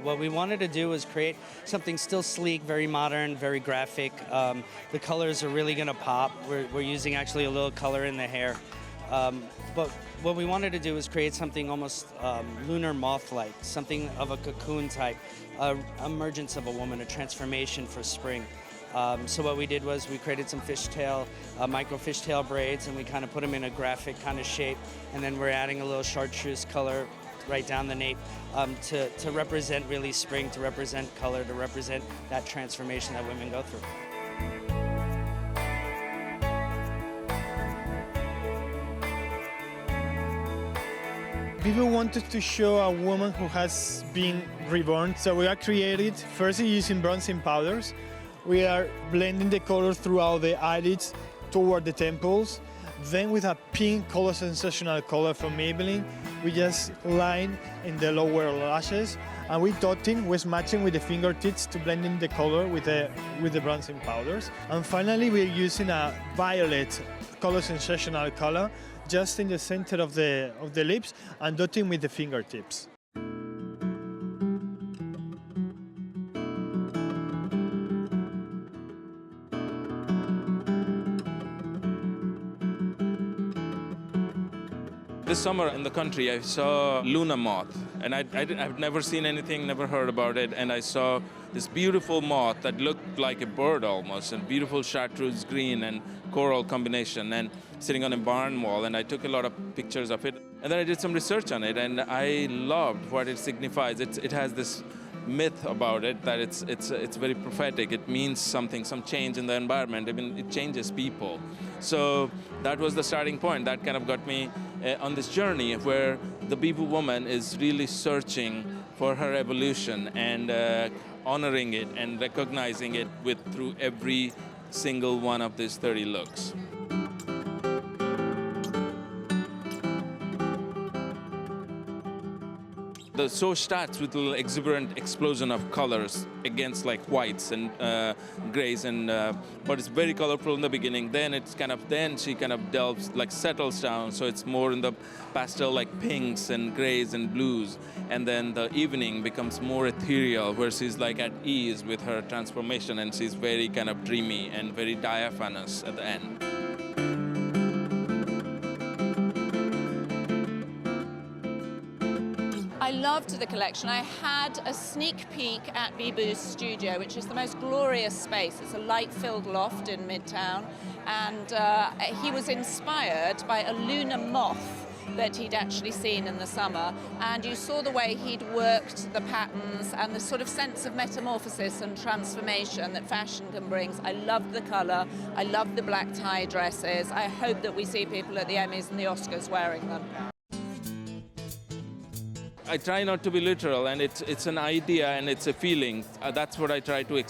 What we wanted to do was create something still sleek, very modern, very graphic. The colors are really going to pop. We're using actually a little color in the hair. But what we wanted to do was create something almost lunar moth-like, something of a cocoon type, emergence of a woman, a transformation for spring. So what we did was we created some fishtail, micro fishtail braids, and we kind of put them in a graphic kind of shape. And then we're adding a little chartreuse color right down the nape to represent really spring, to represent color, to represent that transformation that women go through. Bibhu wanted to show a woman who has been reborn, so we are created first using bronzing powders. We are blending the colors throughout the eyelids toward the temples. Then with a pink color, sensational color from Maybelline, we just line in the lower lashes, and we dotting, we're matching with the fingertips to blend in the color with the bronzing powders. And finally, we're using a violet color, sensational color, just in the center of the lips and dotting with the fingertips. This summer in the country, I saw Luna moth, and I've never seen anything, never heard about it, and I saw this beautiful moth that looked like a bird almost, and beautiful chartreuse green and coral combination, and sitting on a barn wall, and I took a lot of pictures of it. And then I did some research on it, and I loved what it signifies. It has this myth about it that it's very prophetic. It means something, some change in the environment. I mean, it changes people. So that was the starting point. That kind of got me on this journey where the Bibhu woman is really searching for her evolution and honoring it and recognizing it through every single one of these 30 looks. The show starts with a little exuberant explosion of colors against like whites and grays, and but it's very colorful in the beginning. Then she kind of delves, like settles down, so it's more in the pastel like pinks and grays and blues. And then the evening becomes more ethereal, where she's like at ease with her transformation, and she's very kind of dreamy and very diaphanous at the end. I loved the collection. I had a sneak peek at Bibhu's studio, which is the most glorious space. It's a light-filled loft in Midtown, and he was inspired by a lunar moth that he'd actually seen in the summer, and you saw the way he'd worked the patterns and the sort of sense of metamorphosis and transformation that fashion can bring. I loved the color, I loved the black tie dresses. I hope that we see people at the Emmys and the Oscars wearing them. I try not to be literal, and it's an idea and it's a feeling. That's what I try to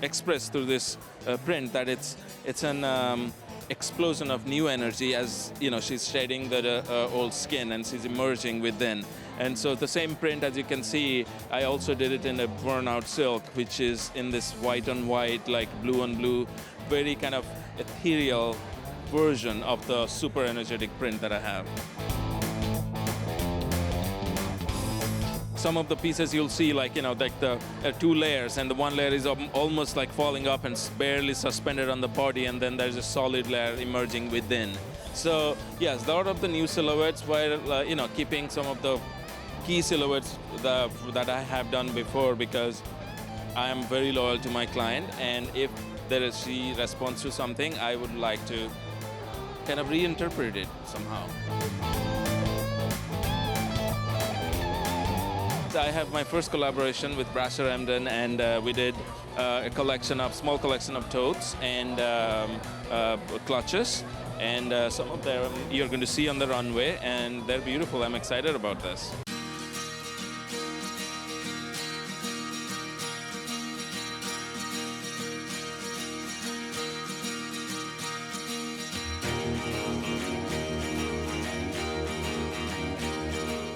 express through this print. That it's an explosion of new energy as she's shedding the old skin and she's emerging within. And so the same print, as you can see, I also did it in a burnout silk, which is in this white on white, like blue on blue, very kind of ethereal version of the super energetic print that I have. Some of the pieces you'll see like the two layers, and the one layer is almost like falling up and barely suspended on the body, and then there's a solid layer emerging within. So yes, a lot of the new silhouettes were keeping some of the key silhouettes that I have done before, because I am very loyal to my client, and if she responds to something, I would like to kind of reinterpret it somehow. I have my first collaboration with Brasher Emden, and we did a small collection of totes and clutches, and some of them you're going to see on the runway, and they're beautiful. I'm excited about this.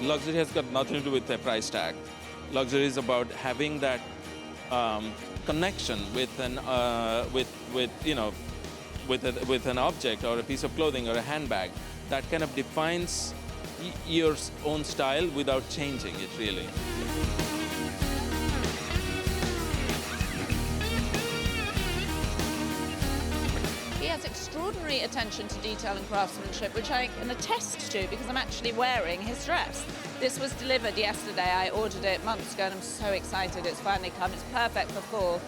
Luxury has got nothing to do with the price tag. Luxury is about having that connection with an object or a piece of clothing or a handbag that kind of defines your own style without changing it really. has extraordinary attention to detail and craftsmanship, which I can attest to because I'm actually wearing his dress. This was delivered yesterday. I ordered it months ago and I'm so excited it's finally come. It's perfect for fall.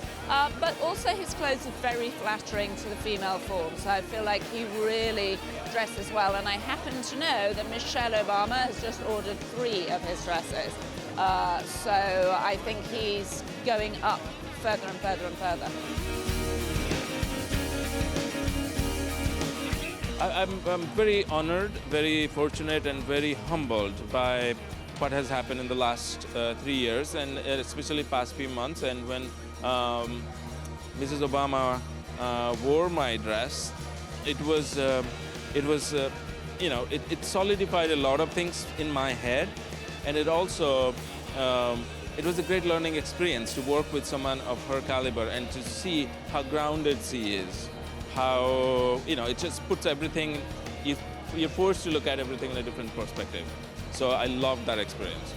But also his clothes are very flattering to the female form, so I feel like he really dresses well. And I happen to know that Michelle Obama has just ordered 3 of his dresses. So I think he's going up further and further and further. I'm very honored, very fortunate, and very humbled by what has happened in the last 3 years, and especially past few months. And when Mrs. Obama wore my dress, it solidified a lot of things in my head, and it also it was a great learning experience to work with someone of her caliber and to see how grounded she is. How, it just puts everything, you're forced to look at everything in a different perspective. So I loved that experience.